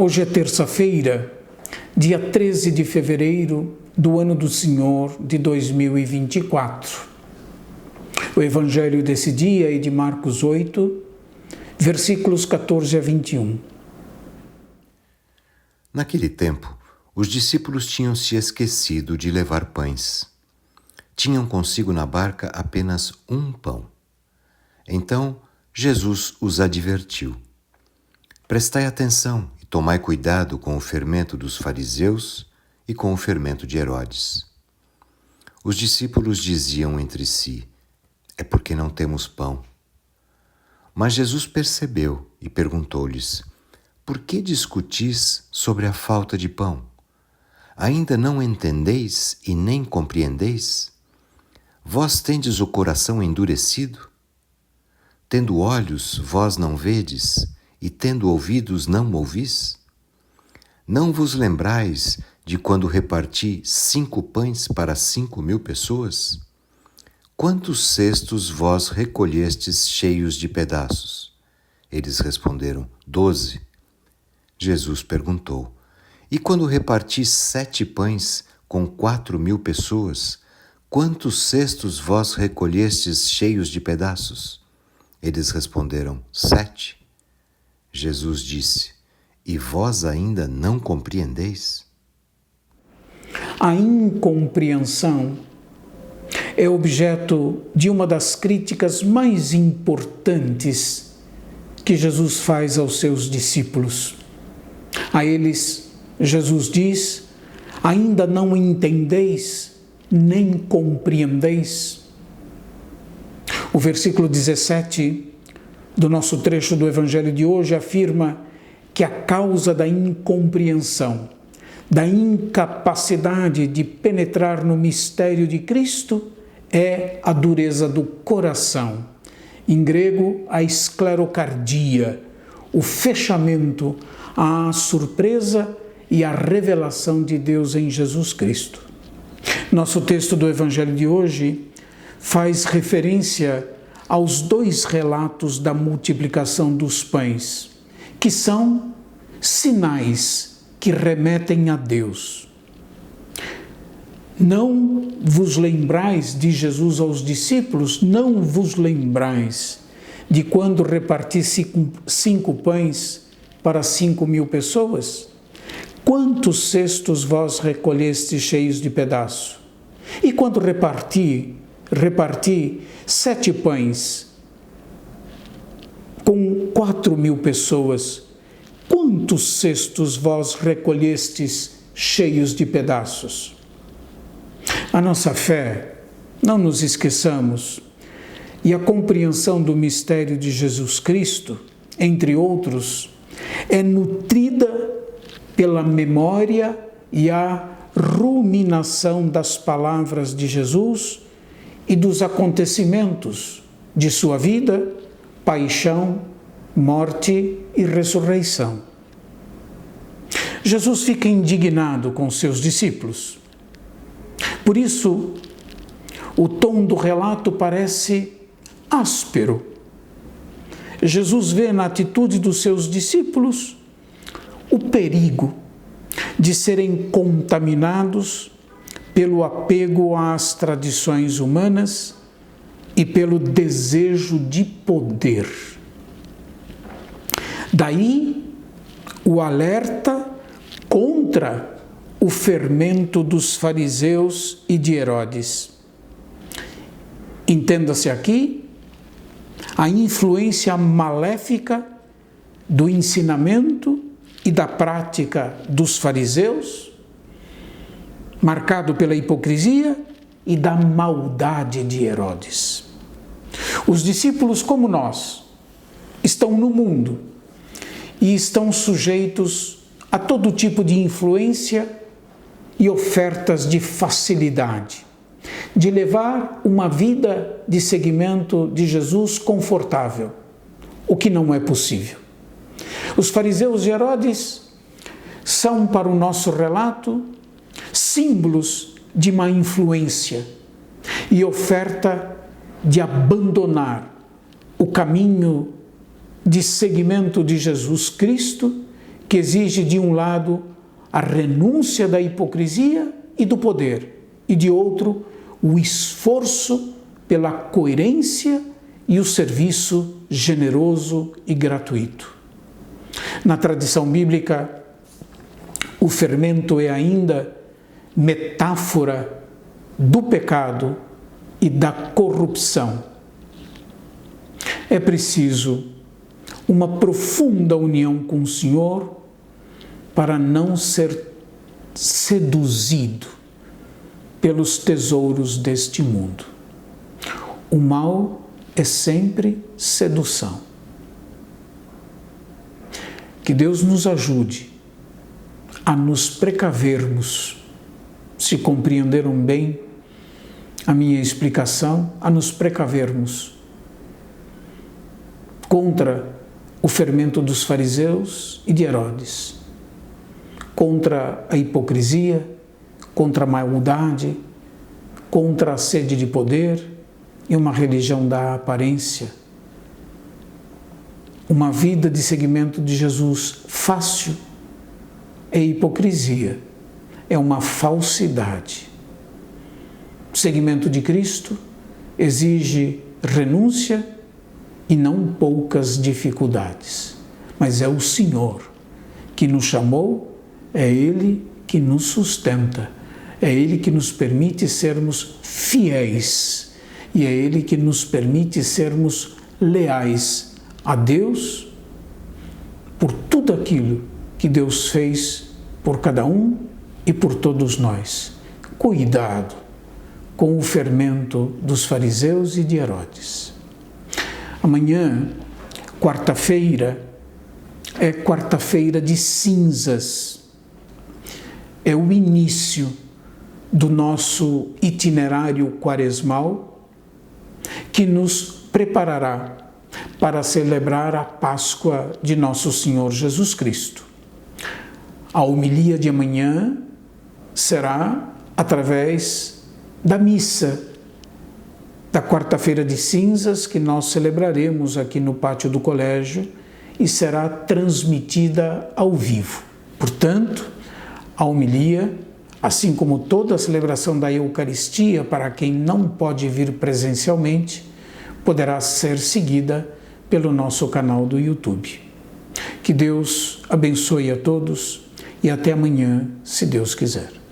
Hoje é terça-feira, dia 13 de fevereiro do ano do Senhor de 2024. O evangelho desse dia é de Marcos 8, versículos 14 a 21. Naquele tempo, os discípulos tinham se esquecido de levar pães. Tinham consigo na barca apenas um pão. Então, Jesus os advertiu: prestai atenção e tomai cuidado com o fermento dos fariseus e com o fermento de Herodes. Os discípulos diziam entre si: é porque não temos pão. Mas Jesus percebeu e perguntou-lhes: por que discutis sobre a falta de pão? Ainda não entendeis e nem compreendeis? Vós tendes o coração endurecido? Tendo olhos, vós não vedes, e tendo ouvidos, não ouvis? Não vos lembrais de quando reparti 5 pães para 5.000 pessoas? Quantos cestos vós recolhestes cheios de pedaços? Eles responderam: 12. Jesus perguntou: e quando reparti 7 pães com 4.000 pessoas, quantos cestos vós recolhestes cheios de pedaços? Eles responderam: 7. Jesus disse: e vós ainda não compreendeis? A incompreensão é objeto de uma das críticas mais importantes que Jesus faz aos seus discípulos. A eles, Jesus diz: ainda não entendeis, nem compreendeis. O versículo 17 do nosso trecho do Evangelho de hoje afirma que a causa da incompreensão, da incapacidade de penetrar no mistério de Cristo, é a dureza do coração. Em grego, a esclerocardia, o fechamento à surpresa e à revelação de Deus em Jesus Cristo. Nosso texto do Evangelho de hoje faz referência aos 2 relatos da multiplicação dos pães, que são sinais que remetem a Deus. Não vos lembrais, diz Jesus aos discípulos, não vos lembrais de quando reparti 5 pães para 5.000 pessoas? Quantos cestos vós recolheste cheios de pedaço? E quando reparti 7 pães com 4.000 pessoas, quantos cestos vós recolhestes cheios de pedaços? A nossa fé, não nos esqueçamos, e a compreensão do mistério de Jesus Cristo, entre outros, é nutrida pela memória e a ruminação das palavras de Jesus e dos acontecimentos de sua vida, paixão, morte e ressurreição. Jesus fica indignado com seus discípulos. Por isso, o tom do relato parece áspero. Jesus vê na atitude dos seus discípulos o perigo de serem contaminados pelo apego às tradições humanas e pelo desejo de poder. Daí o alerta contra o fermento dos fariseus e de Herodes. Entenda-se aqui a influência maléfica do ensinamento e da prática dos fariseus, marcado pela hipocrisia e da maldade de Herodes. Os discípulos, como nós, estão no mundo e estão sujeitos a todo tipo de influência e ofertas de facilidade, de levar uma vida de seguimento de Jesus confortável, o que não é possível. Os fariseus e Herodes são, para o nosso relato, símbolos de má influência e oferta de abandonar o caminho de seguimento de Jesus Cristo que exige, de um lado, a renúncia da hipocrisia e do poder, e de outro, o esforço pela coerência e o serviço generoso e gratuito. Na tradição bíblica, o fermento é ainda metáfora do pecado e da corrupção. É preciso uma profunda união com o Senhor para não ser seduzido pelos tesouros deste mundo. O mal é sempre sedução. Que Deus nos ajude a nos precavermos, se compreenderam bem a minha explicação, a nos precavermos contra o fermento dos fariseus e de Herodes, contra a hipocrisia, contra a maldade, contra a sede de poder e uma religião da aparência. Uma vida de seguimento de Jesus fácil é hipocrisia, é uma falsidade. O seguimento de Cristo exige renúncia e não poucas dificuldades, mas é o Senhor que nos chamou, é Ele que nos sustenta, é Ele que nos permite sermos fiéis e é Ele que nos permite sermos leais a Deus por tudo aquilo que Deus fez por cada um e por todos nós. Cuidado com o fermento dos fariseus e de Herodes. Amanhã, quarta-feira, é quarta-feira de cinzas. É o início do nosso itinerário quaresmal que nos preparará para celebrar a Páscoa de Nosso Senhor Jesus Cristo. A homilia de amanhã será através da missa da quarta-feira de cinzas que nós celebraremos aqui no pátio do colégio e será transmitida ao vivo. Portanto, a homilia, assim como toda a celebração da Eucaristia para quem não pode vir presencialmente, poderá ser seguida pelo nosso canal do YouTube. Que Deus abençoe a todos e até amanhã, se Deus quiser.